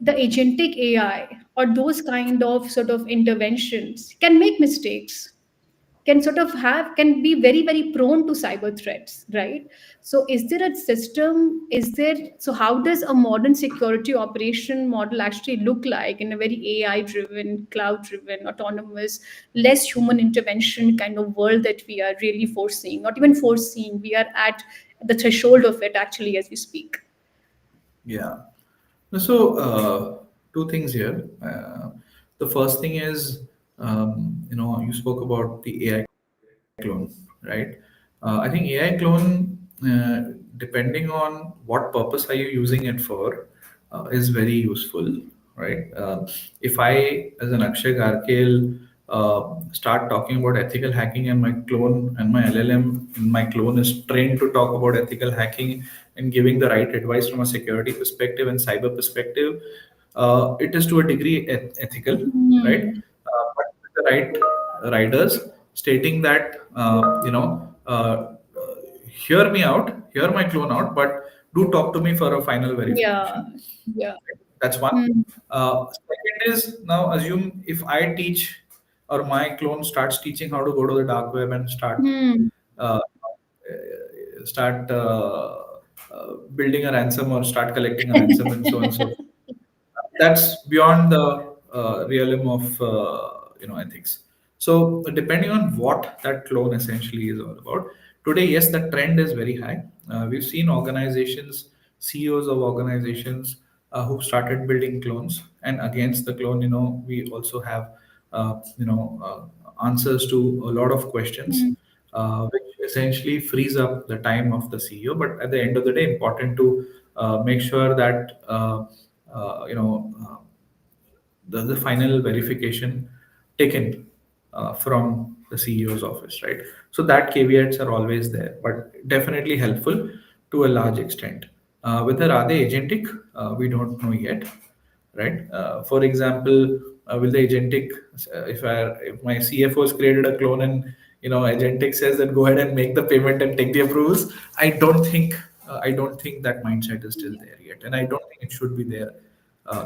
the agentic AI or those kind of sort of interventions can make mistakes, can sort of have, can be very, very prone to cyber threats, right? So is there a system? Is there, so how does a modern security operation model actually look like in a very AI driven, cloud driven, autonomous, less human intervention kind of world that we are really foreseeing, not even foreseeing, we are at the threshold of it actually as we speak? Yeah. So, two things here. The first thing is, you spoke about the AI clone, right? I think AI clone, depending on what purpose are you using it for, is very useful, right? If I, as an Akshay Garkel, start talking about ethical hacking, and my clone and my LLM in my clone is trained to talk about ethical hacking and giving the right advice from a security perspective and cyber perspective, it is to a degree ethical, right? Hmm. But with the right riders, stating that, hear me out, hear my clone out, but do talk to me for a final Yeah. verification. Yeah. That's one. Hmm. Second is, now assume if I teach, or my clone starts teaching how to go to the dark web and Hmm. uh, start building a ransom, or start collecting a ransom, and so on and so forth. That's beyond the realm of ethics. So depending on what that clone essentially is all about, today, yes, the trend is very high. We've seen organizations, CEOs of organizations, who started building clones, and against the clone, we also have answers to a lot of questions, Hmm. which essentially frees up the time of the CEO. But at the end of the day, important to make sure that the final verification taken from the CEO's office, right? So that caveats are always there, but definitely helpful to a large extent. Whether are they agentic, we don't know yet, right? For example, will the agentic, if my CFO has created a clone, and agentic says that go ahead and make the payment and take the approvals, I don't think that mindset is still there yet, and I don't think it should be there.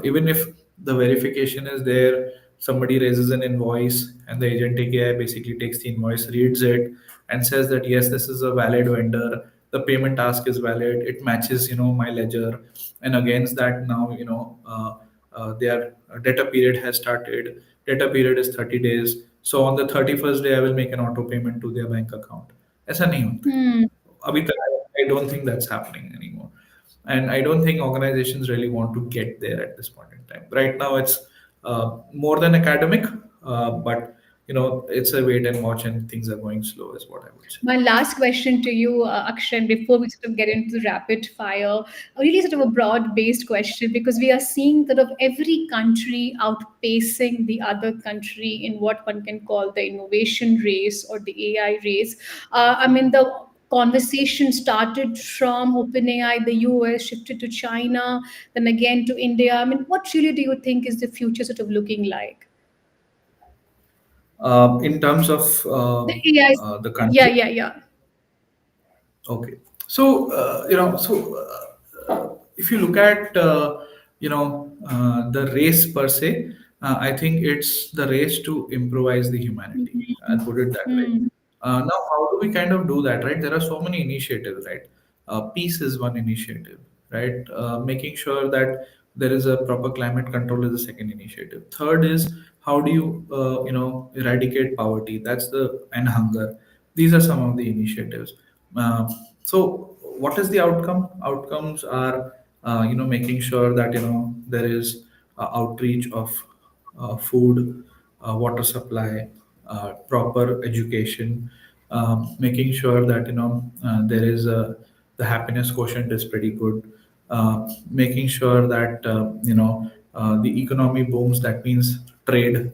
Even if the verification is there, somebody raises an invoice, and the agentic AI basically takes the invoice, reads it, and says that yes, this is a valid vendor. The payment ask is valid. It matches, my ledger, and against that, now, their data period has started. Data period is 30 days. So on the 31st day, I will make an auto payment to their bank account. ऐसा नहीं होता है. Hmm. अभी तक I don't think that's happening anymore. And I don't think organizations really want to get there at this point in time. Right now, it's more than academic, but it's a wait and watch, and things are going slow, is what I would say. My last question to you, Akshay, before we sort of get into the rapid fire, really sort of a broad-based question, because we are seeing sort of every country outpacing the other country in what one can call the innovation race or the AI race. I mean, the conversation started from OpenAI, the US, shifted to China, then again to India. I mean, what really do you think is the future sort of looking like? In terms of The AI, the yeah, country. yeah, yeah. Okay. So, if you look at, the race per se, I think it's the race to improvise the humanity. I'll put it that way. Hmm. Now, how do we kind of do that, right? There are so many initiatives, right? Peace is one initiative, right? Making sure that there is a proper climate control is the second initiative. Third is how do you, eradicate poverty? That's the and hunger. These are some of the initiatives. Uh, so, what is the outcome? Outcomes are, making sure that there is outreach of food, water supply, proper education, making sure that there is the happiness quotient is pretty good, making sure that the economy booms. That means trade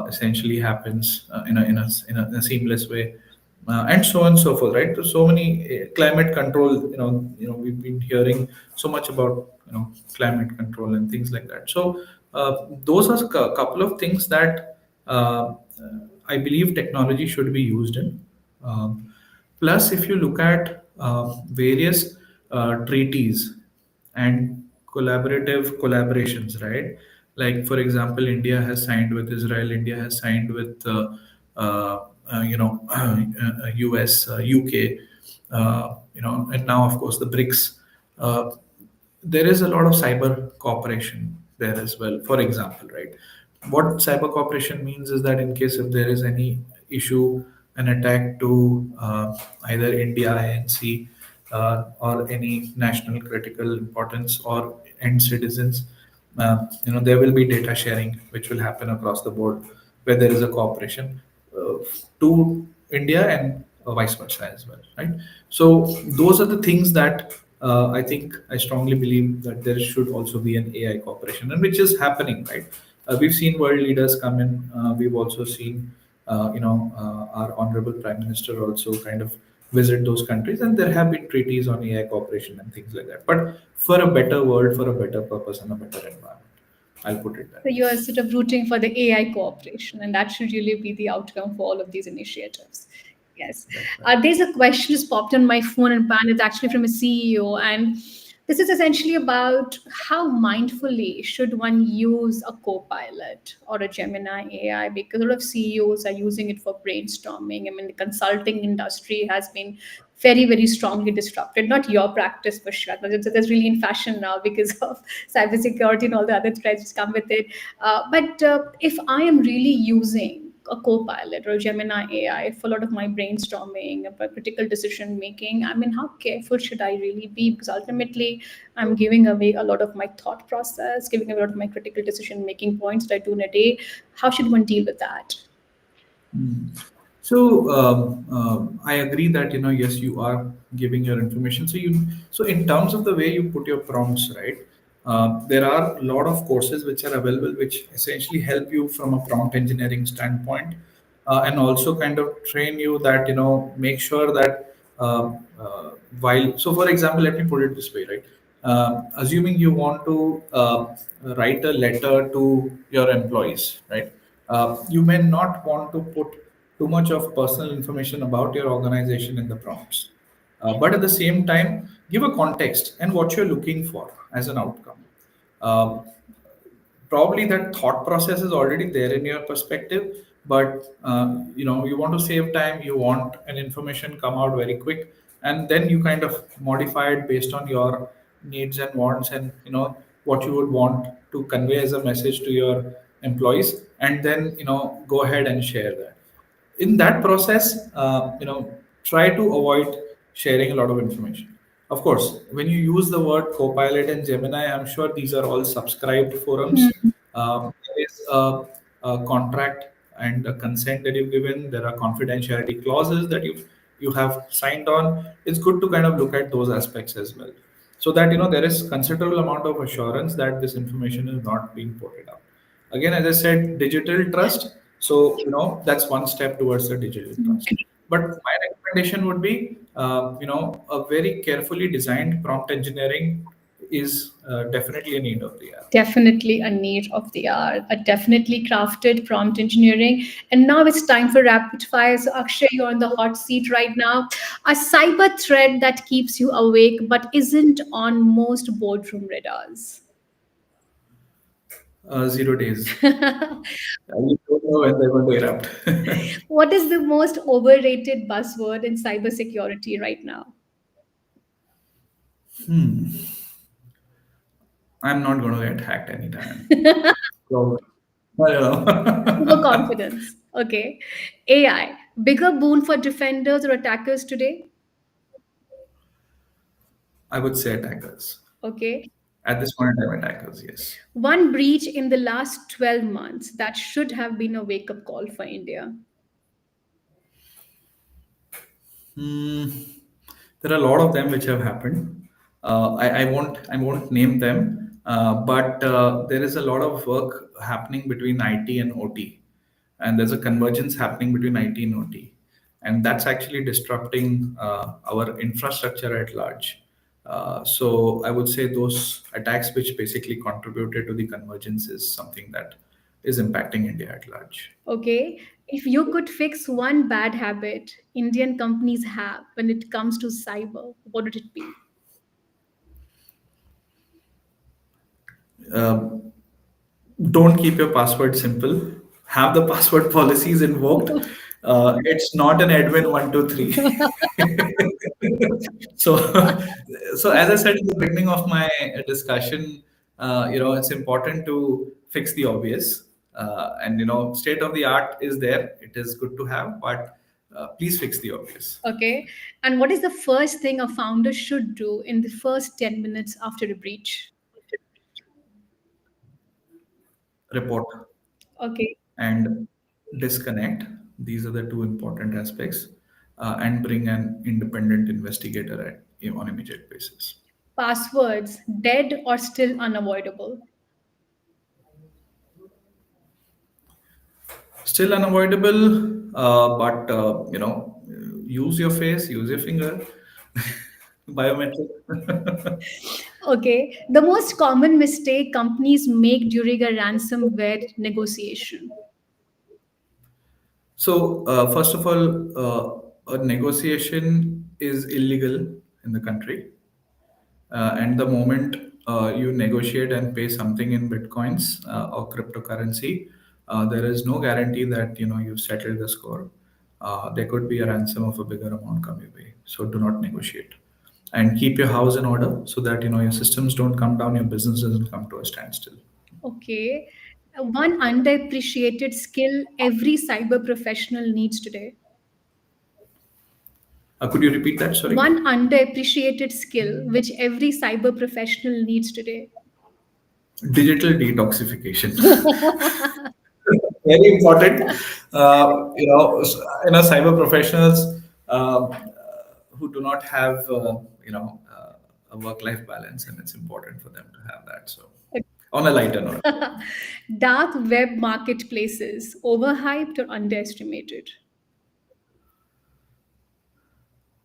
essentially happens in a seamless way, and so on and so forth, right? So many climate control. We've been hearing so much about climate control and things like that. So those are a couple of things that I believe technology should be used in. Plus, if you look at various treaties and collaborative collaborations, right? Like, for example, India has signed with Israel, India has signed with, US, UK, and now, of course, the BRICS. Uh, there is a lot of cyber cooperation there as well. For example, right? What cyber cooperation means is that in case if there is any issue, an attack to either India, INC, or any national critical importance or end citizens, there will be data sharing which will happen across the board where there is a cooperation uh, to India and vice versa as well, right? So those are the things that I think I strongly believe that there should also be an AI cooperation, and which is happening, right? We've seen world leaders come in. We've also seen, our honorable prime minister also kind of visit those countries, and there have been treaties on AI cooperation and things like that. But for a better world, for a better purpose, and a better environment, I'll put it that So way. you are sort of rooting for the AI cooperation, and that should really be the outcome for all of these initiatives. Yes. That's right. There's a question that's popped on my phone, and pan. It's actually from a CEO, and this is essentially about how mindfully should one use a Copilot or a Gemini AI, because a lot of CEOs are using it for brainstorming. I mean, the consulting industry has been very, very strongly disrupted. Not your practice for sure, but it's really in fashion now because of cybersecurity and all the other threats that come with it. But if I am really using a Copilot or a Gemini AI for a lot of my brainstorming, for critical decision making, I mean, how careful should I really be? Because ultimately, I'm giving away a lot of my thought process, giving away a lot of my critical decision making points that I do in a day. How should one deal with that? So I agree that yes, you are giving your information. So in terms of the way you put your prompts, right? There are a lot of courses which are available, which essentially help you from a prompt engineering standpoint, and also kind of train you that make sure that while so for example, let me put it this way, right? Assuming you want to write a letter to your employees, right? You may not want to put too much of personal information about your organization in the prompts. But at the same time, give a context and what you're looking for as an outcome. Um, Probably that thought process is already there in your perspective, but you want to save time, you want an information come out very quick, and then you kind of modify it based on your needs and wants, and what you would want to convey as a message to your employees, and then go ahead and share that. In that process, try to avoid sharing a lot of information. Of course, when you use the word Copilot and Gemini, I'm sure these are all subscribed forums. There is a contract and a consent that you've given. There are confidentiality clauses that you have signed on. It's good to kind of look at those aspects as well, so that there is considerable amount of assurance that this information is not being ported out. Again, as I said, digital trust. So that's one step towards the digital trust. But my recommendation would be, a very carefully designed prompt engineering is definitely a need of the hour. Definitely a need of the hour, a definitely crafted prompt engineering. And now it's time for rapid fire. So, Akshay, you're on the hot seat right now. A cyber threat that keeps you awake but isn't on most boardroom radars. 0 days. You don't know when they're going to erupt. What is the most overrated buzzword in cybersecurity right now? I'm not going to get hacked anytime. So, I don't know. Overconfidence. Okay. AI, bigger boon for defenders or attackers today? I would say attackers. Okay. At this point in time, attackers, yes. One breach in the last 12 months that should have been a wake up call for India. Hmm. There are a lot of them which have happened. I won't name them, but there is a lot of work happening between IT and OT, and there's a convergence happening between IT and OT, and that's actually disrupting our infrastructure at large. So I would say those attacks which basically contributed to the convergence is something that is impacting India at large. Okay. If you could fix one bad habit Indian companies have when it comes to cyber, what would it be? Um, don't keep your password simple. Have the password policies invoked. It's not an admin 123. So, so as I said in the beginning of my discussion, it's important to fix the obvious. And state of the art is there. It is good to have, but please fix the obvious. Okay. And what is the first thing a founder should do in the first 10 minutes after a breach? Report Okay. and disconnect. These are the two important aspects, and bring an independent investigator on immediate basis. Passwords, dead or still unavoidable? Still unavoidable, but use your face, use your finger, biometric. Okay. The most common mistake companies make during a ransomware negotiation. So, first of all, a negotiation is illegal in the country. And the moment you negotiate and pay something in bitcoins or cryptocurrency, there is no guarantee that you've settled the score. There could be a ransom of a bigger amount come your way. So do not negotiate, and keep your house in order so that your systems don't come down, your business doesn't come to a standstill. Okay. One underappreciated skill every cyber professional needs today. Could you repeat that? Sorry. One underappreciated skill which every cyber professional needs today. Digital detoxification. Very important. Cyber professionals who do not have, a work-life balance, and it's important for them to have that. So, on a lighter note, Dark web marketplaces, overhyped or underestimated?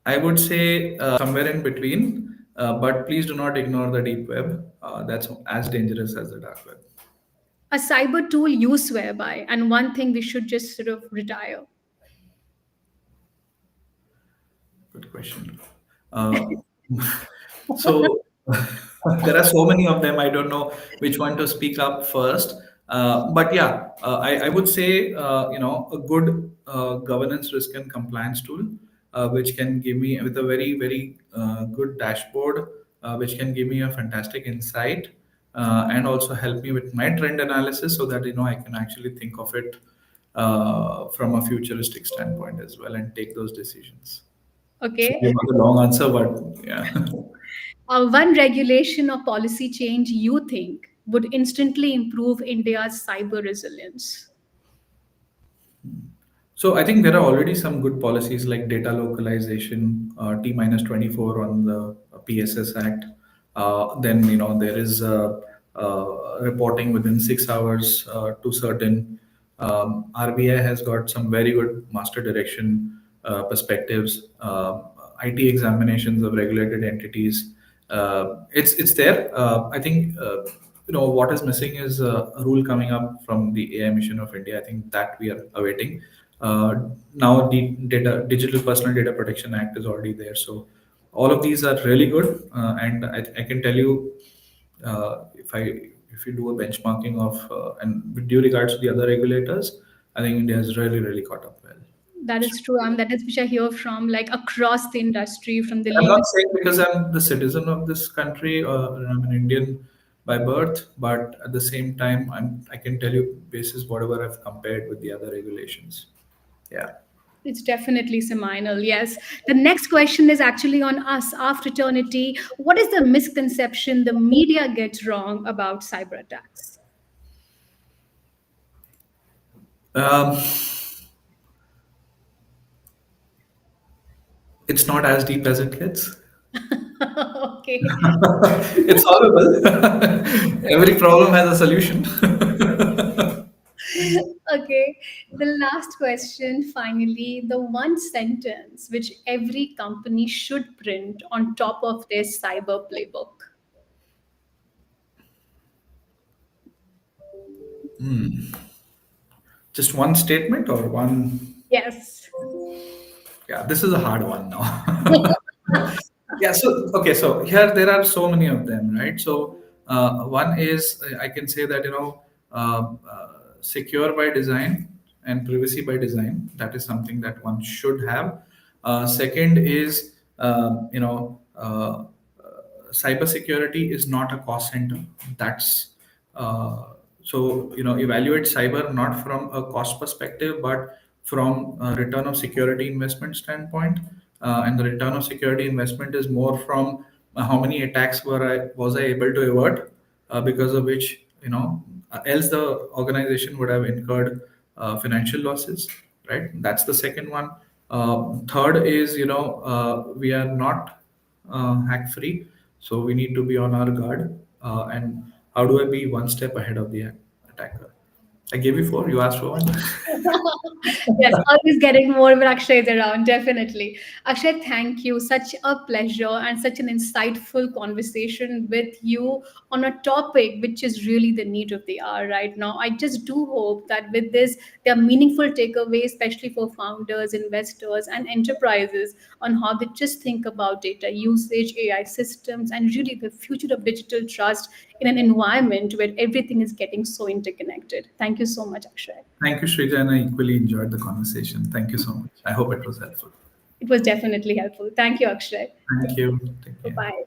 I would say somewhere in between. But please do not ignore the deep web. That's as dangerous as the dark web. A cyber tool you swear by, and one thing we should just sort of retire. Good question. Uh, so there are so many of them. I don't know which one to speak up first. But yeah, I would say a good governance, risk, and compliance tool, which can give me with a very very good dashboard, which can give me a fantastic insight, and also help me with my trend analysis, so that I can actually think of it from a futuristic standpoint as well and take those decisions. Okay. Sorry about the long answer, but yeah. One regulation or policy change you think would instantly improve India's cyber resilience. So I think there are already some good policies like data localization, T minus 24 on the PSS Act. Then there is reporting within 6 hours to certain. RBI has got some very good master direction perspectives. IT examinations of regulated entities. It's there. I think what is missing is a rule coming up from the AI mission of India. I think that we are awaiting. Now the Digital Personal Data Protection Act is already there. So all of these are really good, and I can tell you, if if you do a benchmarking of and with due regards to the other regulators, I think India has really caught up well. That is true, and that is which I hear from like across the industry, from the I'm not legal. saying because I'm the citizen of this country or I'm an Indian by birth, but at the same time, I can tell you basis whatever I've compared with the other regulations. Yeah. It's definitely seminal, yes. The next question is actually on us, our fraternity. What is the misconception the media gets wrong about cyber attacks? Um, it's not as deep as it gets. Okay. It's solvable. Every problem has a solution. Okay. The last question, finally, the one sentence which every company should print on top of their cyber playbook. Just one statement or one. Yes. Yeah, this is a hard one now. Yeah, so okay, so here there are so many of them, right? So one is I can say that secure by design and privacy by design. That is something that one should have. Second is cybersecurity is not a cost center. That's evaluate cyber not from a cost perspective, but from a return of security investment standpoint. And the return of security investment is more from how many attacks was I able to avert, because of which else the organization would have incurred financial losses, right? That's the second one. Third is we are not hack free, so we need to be on our guard. And how do I be one step ahead of the attacker? I gave you four. You asked for one. Yes, always getting more with Akshay around, definitely. Akshay, thank you. Such a pleasure and such an insightful conversation with you on a topic which is really the need of the hour right now. I just do hope that with this, there are meaningful takeaways, especially for founders, investors, and enterprises on how they just think about data usage, AI systems, and really the future of digital trust in an environment where everything is getting so interconnected. Thank you so much, Akshay. Thank you, Shrija, and I equally enjoyed the conversation. Thank you so much. I hope it was helpful. It was definitely helpful. Thank you, Akshay. Thank you. Take Bye care. bye.